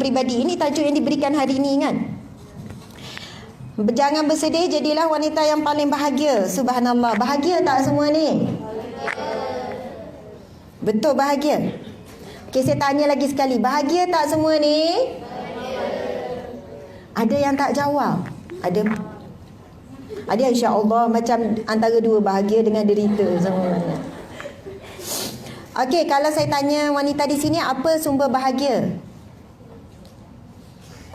peribadi. Ini tajuk yang diberikan hari ini kan. Jangan bersedih, jadilah wanita yang paling bahagia. Subhanallah. Bahagia tak semua ni? Betul bahagia? Okey, saya tanya lagi sekali. Bahagia tak semua ni? Ada yang tak jawab? Ada insya-Allah macam antara dua, bahagia dengan derita sama. Okey, kalau saya tanya wanita di sini, apa sumber bahagia?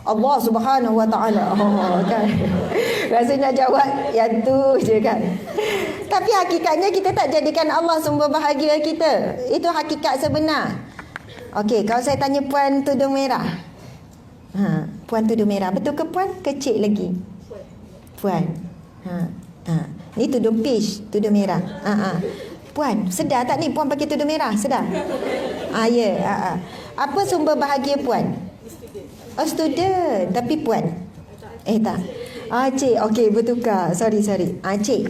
Allah Subhanahu Wa Taala. Oh, kan. Rasanya jawab yang tu je kan. Tapi hakikatnya kita tak jadikan Allah sumber bahagia kita. Itu hakikat sebenar. Okey, kalau saya tanya puan tudung merah. Puan tudung merah, betul ke puan? Kecil lagi. Puan. Ni tudung peach, tudung merah. Puan, sedar tak ni puan pakai tudung merah? Sedar? Ya. Apa sumber bahagia puan? Oh, student. Tapi puan? Tak. Cik. Okey, bertukar. Sorry. Cik.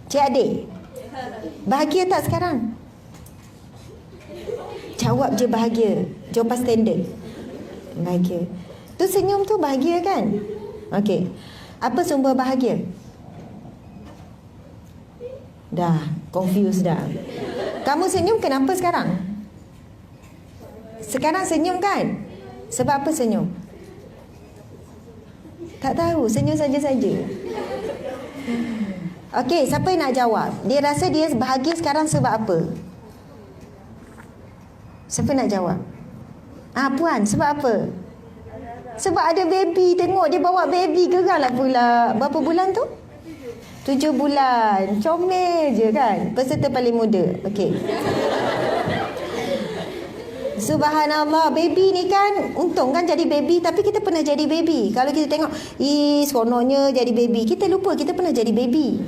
Cik adik. Bahagia tak sekarang? Jawab je bahagia. Jawapan standard. Bahagia. Tu senyum tu bahagia kan? Okey. Apa sumber bahagia? Dah, confused dah. Kamu senyum kenapa sekarang? Sekarang senyum kan? Sebab apa senyum? Tak tahu, senyum saja-saja. Okey, siapa yang nak jawab? Dia rasa dia bahagia sekarang sebab apa? Siapa nak jawab? Puan, sebab apa? Sebab ada baby. Tengok dia bawa baby, gerak lah pula. Berapa bulan tu? 7 bulan. Comel je kan? Peserta paling muda. Okey. Subhanallah, baby ni kan, untung kan jadi baby, tapi kita pernah jadi baby. Kalau kita tengok, seronoknya jadi baby, kita lupa kita pernah jadi baby.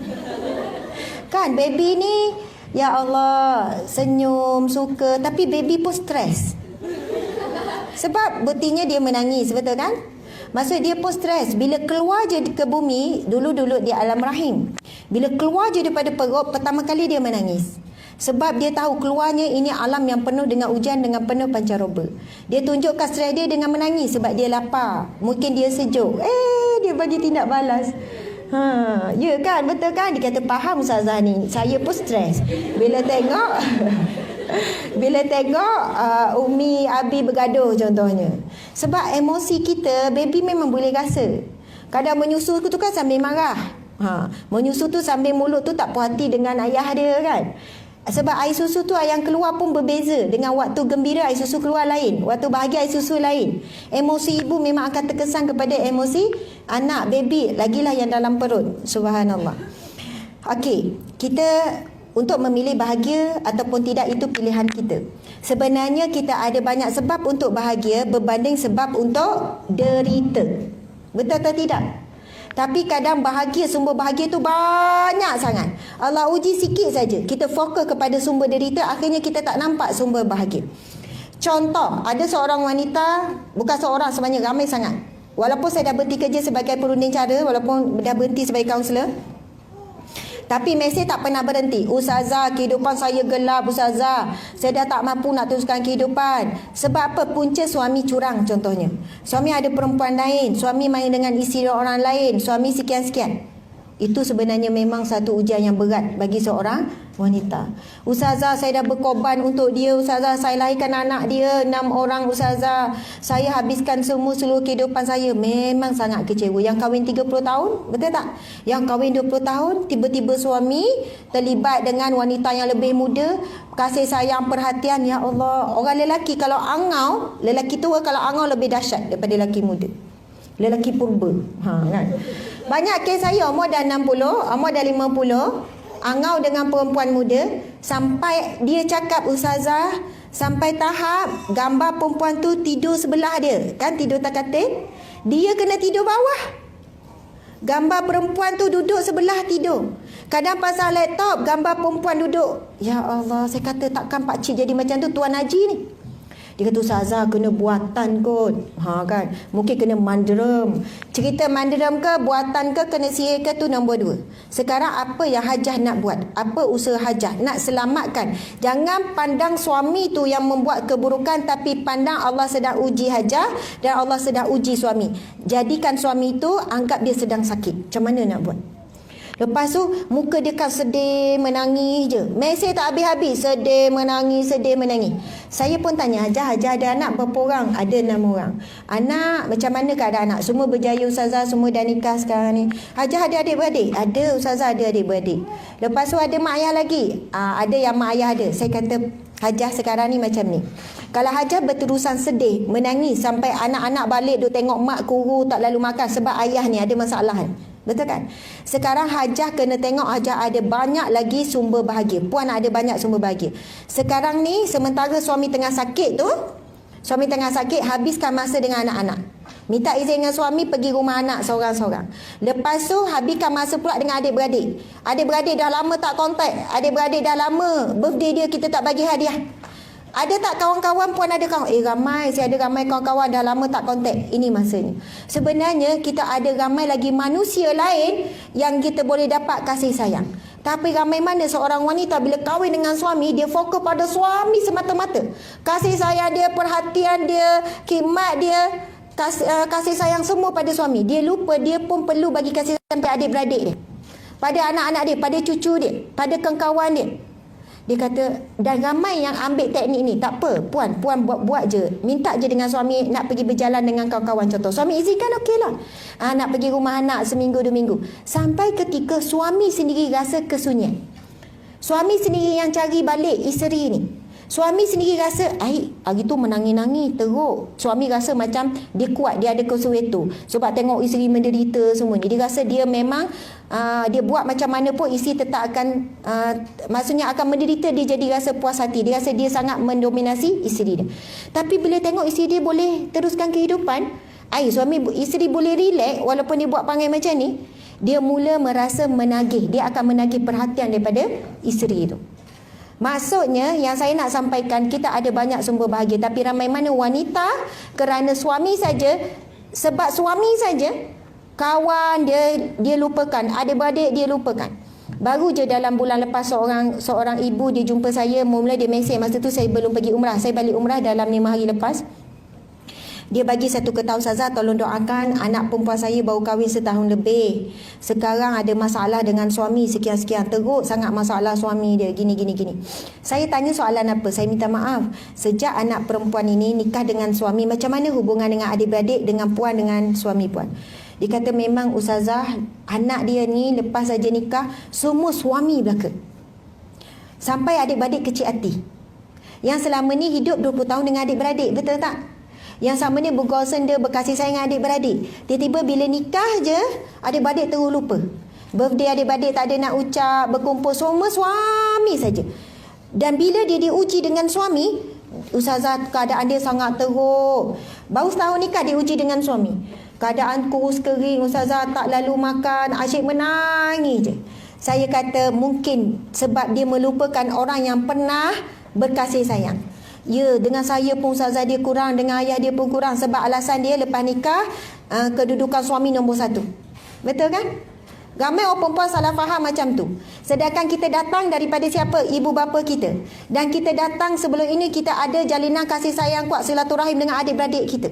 Kan, baby ni, ya Allah, senyum, suka, tapi baby pun stres. Sebab buktinya dia menangis, betul kan? Maksud dia pun stres. Bila keluar je ke bumi, dulu-dulu di alam rahim, bila keluar je daripada perut, pertama kali dia menangis. Sebab dia tahu keluarnya ini alam yang penuh dengan hujan, dengan penuh pancaroba. Dia tunjukkan stres dia dengan menangis sebab dia lapar. Mungkin dia sejuk. Dia bagi tindak balas. Ya kan, betul kan? Dia kata faham Ustazah ni. Saya pun stres. Bila tengok Umi, Abi bergaduh contohnya. Sebab emosi kita, baby memang boleh rasa. Kadang menyusu tu kan sambil marah. Menyusu tu sambil mulut tu tak puas hati dengan ayah dia kan. Sebab air susu tu yang keluar pun berbeza. Dengan waktu gembira air susu keluar lain, waktu bahagia air susu lain. Emosi ibu memang akan terkesan kepada emosi anak, baby, lagilah yang dalam perut. Subhanallah. Okey, kita untuk memilih bahagia ataupun tidak itu pilihan kita. Sebenarnya kita ada banyak sebab untuk bahagia berbanding sebab untuk derita. Betul atau tidak? Tapi kadang bahagia, sumber bahagia tu banyak sangat. Allah uji sikit saja. Kita fokus kepada sumber derita, akhirnya kita tak nampak sumber bahagia. Contoh, ada seorang wanita, bukan seorang sebenarnya, ramai sangat. Walaupun saya dah berhenti kerja sebagai perunding cara, walaupun dah berhenti sebagai kaunselor, tapi mesej tak pernah berhenti. Ustazah, kehidupan saya gelap Ustazah. Saya dah tak mampu nak teruskan kehidupan. Sebab apa? Punca suami curang contohnya. Suami ada perempuan lain. Suami main dengan isteri orang lain. Suami sekian-sekian. Itu sebenarnya memang satu ujian yang berat bagi seorang wanita. Ustazah, saya dah berkorban untuk dia. Ustazah, saya lahirkan anak dia 6 orang Ustazah. Saya habiskan seluruh kehidupan saya. Memang sangat kecewa. Yang kahwin 30 tahun, betul tak? Yang kahwin 20 tahun, tiba-tiba suami terlibat dengan wanita yang lebih muda. Kasih sayang, perhatian, ya Allah. Orang lelaki kalau angau, lelaki tua kalau angau lebih dahsyat daripada lelaki muda. Lelaki purba. Kan? Banyak kes saya, umur dah 60, umur dah 50, angau dengan perempuan muda, sampai dia cakap Ustazah, sampai tahap gambar perempuan tu tidur sebelah dia. Kan tidur tak katil, dia kena tidur bawah. Gambar perempuan tu duduk sebelah tidur. Kadang pasal laptop, gambar perempuan duduk. Ya Allah, saya kata takkan pakcik jadi macam tu Tuan Haji ni. Dia kata ustazah kena buatan kot. Kan. Mungkin kena manderam. Cerita manderam ke buatan ke kena sihir ke tu nombor 2. Sekarang apa yang Hajah nak buat? Apa usaha Hajah nak selamatkan? Jangan pandang suami tu yang membuat keburukan, tapi pandang Allah sedang uji Hajah dan Allah sedang uji suami. Jadikan suami tu anggap dia sedang sakit. Macam mana nak buat? Lepas tu muka dia kan sedih, menangis je. Mesej tak habis-habis, sedih, menangis. Saya pun tanya, Hajah ada anak berapa orang? Ada 6 orang. Anak, macam mana keadaan anak? Semua berjaya ustazah, semua dah nikah sekarang ni. Hajah ada adik-beradik? Ada ustazah, ada adik-beradik. Lepas tu ada mak ayah lagi? Ada yang mak ayah ada. Saya kata, Hajah sekarang ni macam ni. Kalau Hajah berterusan sedih, menangis sampai anak-anak balik duk tengok mak kuru tak lalu makan sebab ayah ni ada masalah. Betul kan? Sekarang Hajah kena tengok Hajah ada banyak lagi sumber bahagia. Puan ada banyak sumber bahagia. Sekarang ni sementara suami tengah sakit tu, suami tengah sakit, habiskan masa dengan anak-anak. Minta izin dengan suami pergi rumah anak seorang-seorang. Lepas tu habiskan masa pula dengan adik-beradik. Adik-beradik dah lama tak kontak. Adik-beradik dah lama birthday dia kita tak bagi hadiah. Ada tak kawan-kawan puan ada kawan? Ramai. Saya ada ramai kawan-kawan dah lama tak kontak. Ini masanya. Sebenarnya kita ada ramai lagi manusia lain yang kita boleh dapat kasih sayang. Tapi ramai mana seorang wanita bila kahwin dengan suami, dia fokus pada suami semata-mata. Kasih sayang dia, perhatian dia, khidmat dia, kasih sayang semua pada suami. Dia lupa dia pun perlu bagi kasih sayang pada adik-beradik dia, pada anak-anak dia, pada cucu dia, pada kawan-kawan dia. Dia kata, dan ramai yang ambil teknik ni. Tak apa, puan buat je. Minta je dengan suami nak pergi berjalan dengan kawan-kawan. Contoh, suami izinkan okeylah. Nak pergi rumah anak seminggu 2 minggu. Sampai ketika suami sendiri rasa kesunyian. Suami sendiri yang cari balik isteri ni. Suami sendiri rasa, hari tu menangis-nangis teruk. Suami rasa macam dia kuat, dia ada kesuwetu. Sebab tengok isteri menderita semuanya. Dia rasa dia memang, dia buat macam mana pun isteri tetap akan, maksudnya akan menderita. Dia jadi rasa puas hati. Dia rasa dia sangat mendominasi isteri dia. Tapi bila tengok isteri dia boleh teruskan kehidupan, isteri boleh relax walaupun dia buat perangai macam ni, dia mula merasa menagih. Dia akan menagih perhatian daripada isteri itu. Maksudnya yang saya nak sampaikan, kita ada banyak sumber bahagia, tapi ramai mana wanita kerana suami saja, sebab suami saja, kawan dia lupakan, adik-beradik dia lupakan. Baru je dalam bulan lepas seorang ibu dia jumpa saya, mula dia mesej, masa tu saya belum pergi umrah, saya balik umrah dalam 5 hari lepas. Dia bagi satu ketau, ustazah tolong doakan anak perempuan saya baru kahwin setahun lebih. Sekarang ada masalah dengan suami sekian-sekian. Teruk sangat masalah suami dia. Gini. Saya tanya soalan apa? Saya minta maaf. Sejak anak perempuan ini nikah dengan suami, macam mana hubungan dengan adik-beradik, dengan puan, dengan suami puan? Dia kata memang ustazah, anak dia ni lepas saja nikah, semua suami belaka. Sampai adik-beradik kecil hati. Yang selama ni hidup 20 tahun dengan adik-beradik. Betul tak? Yang sama ni bergosen dia, berkasih sayang dengan adik-beradik. Tiba-tiba bila nikah je, adik-beradik terus lupa. Birthday adik-beradik tak ada nak ucap, berkumpul semua suami saja. Dan bila dia diuji dengan suami, ustazah keadaan dia sangat teruk. Baru setahun nikah diuji dengan suami. Keadaan kurus kering, ustazah tak lalu makan, asyik menangis je. Saya kata mungkin sebab dia melupakan orang yang pernah berkasih sayang. Ya, dengan saya pun ustazah dia kurang, dengan ayah dia pun kurang. Sebab alasan dia lepas nikah, kedudukan suami nombor 1. Betul kan? Ramai orang perempuan salah faham macam tu. Sedangkan kita datang daripada siapa? Ibu bapa kita. Dan kita datang sebelum ini kita ada jalinan kasih sayang kuat, silaturahim dengan adik-beradik kita.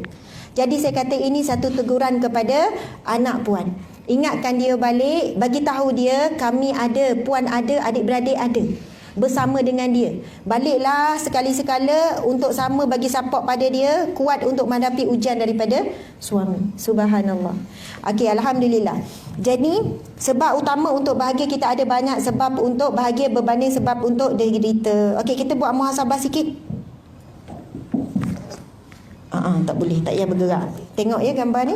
Jadi saya kata ini satu teguran kepada anak puan. Ingatkan dia balik, bagi tahu dia kami ada, puan ada, adik-beradik ada. Bersama dengan dia. Baliklah sekali-sekala untuk sama bagi support pada dia, kuat untuk menghadapi ujian daripada suami. Subhanallah. Okey, alhamdulillah. Jadi sebab utama untuk bahagia kita ada banyak sebab untuk bahagia berbanding sebab untuk derita. Okey, kita buat muhasabah sikit. Tak boleh, tak payah bergerak. Tengok ya gambar ni.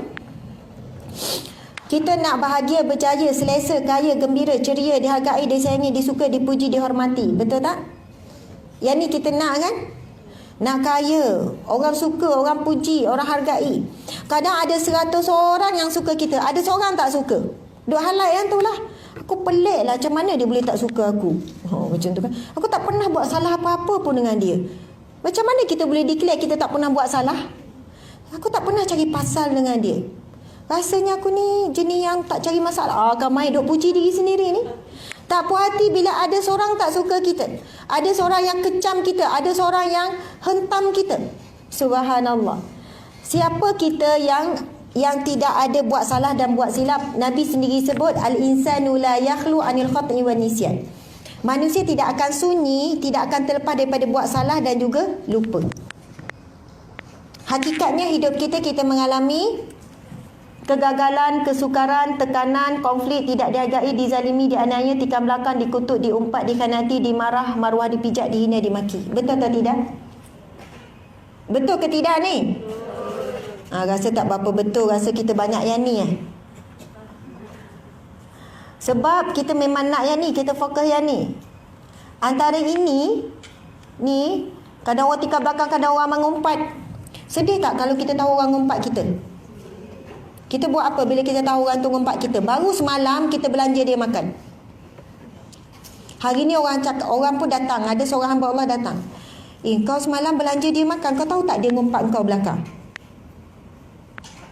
Kita nak bahagia, berjaya, selesa, kaya, gembira, ceria, dihargai, disayangi, disuka, dipuji, dihormati. Betul tak? Yang ni kita nak kan? Nak kaya, orang suka, orang puji, orang hargai. Kadang ada 100 orang yang suka kita, ada seorang tak suka. Duk highlight yang tu lah. Aku pelik lah, macam mana dia boleh tak suka aku? Macam tu kan. Aku tak pernah buat salah apa-apa pun dengan dia. Macam mana kita boleh declare kita tak pernah buat salah? Aku tak pernah cari pasal dengan dia. Rasanya aku ni jenis yang tak cari masalah. Kan main duk puji diri sendiri ni. Tak puas hati bila ada seorang tak suka kita. Ada seorang yang kecam kita. Ada seorang yang hentam kita. Subhanallah. Siapa kita yang tidak ada buat salah dan buat silap? Nabi sendiri sebut al-insanu la yakhlu anil khata'i wan nisyan. Manusia tidak akan sunyi, tidak akan terlepas daripada buat salah dan juga lupa. Hakikatnya hidup kita mengalami kegagalan, kesukaran, tekanan, konflik, tidak dihargai, dizalimi, dianiaya, tikam belakang, dikutuk, diumpat, dikhianati, dimarah, maruah dipijak, dihina, dimaki. Betul atau tidak? Betul ke tidak ni? Rasa tak berapa betul, rasa kita banyak yang ni Sebab kita memang nak yang ni, kita fokus yang ni. Antara ini, ni, kadang orang tikam belakang, kadang orang mengumpat. Sedih tak kalau kita tahu orang ngumpat kita? Kita buat apa bila kita tahu orang tu ngumpat kita? Baru semalam kita belanja dia makan. Hari ni orang pun datang. Ada seorang hamba Allah datang. Kau semalam belanja dia makan. Kau tahu tak dia ngumpat kau belakang?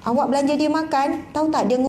Awak belanja dia makan. Tahu tak dia ngumpat?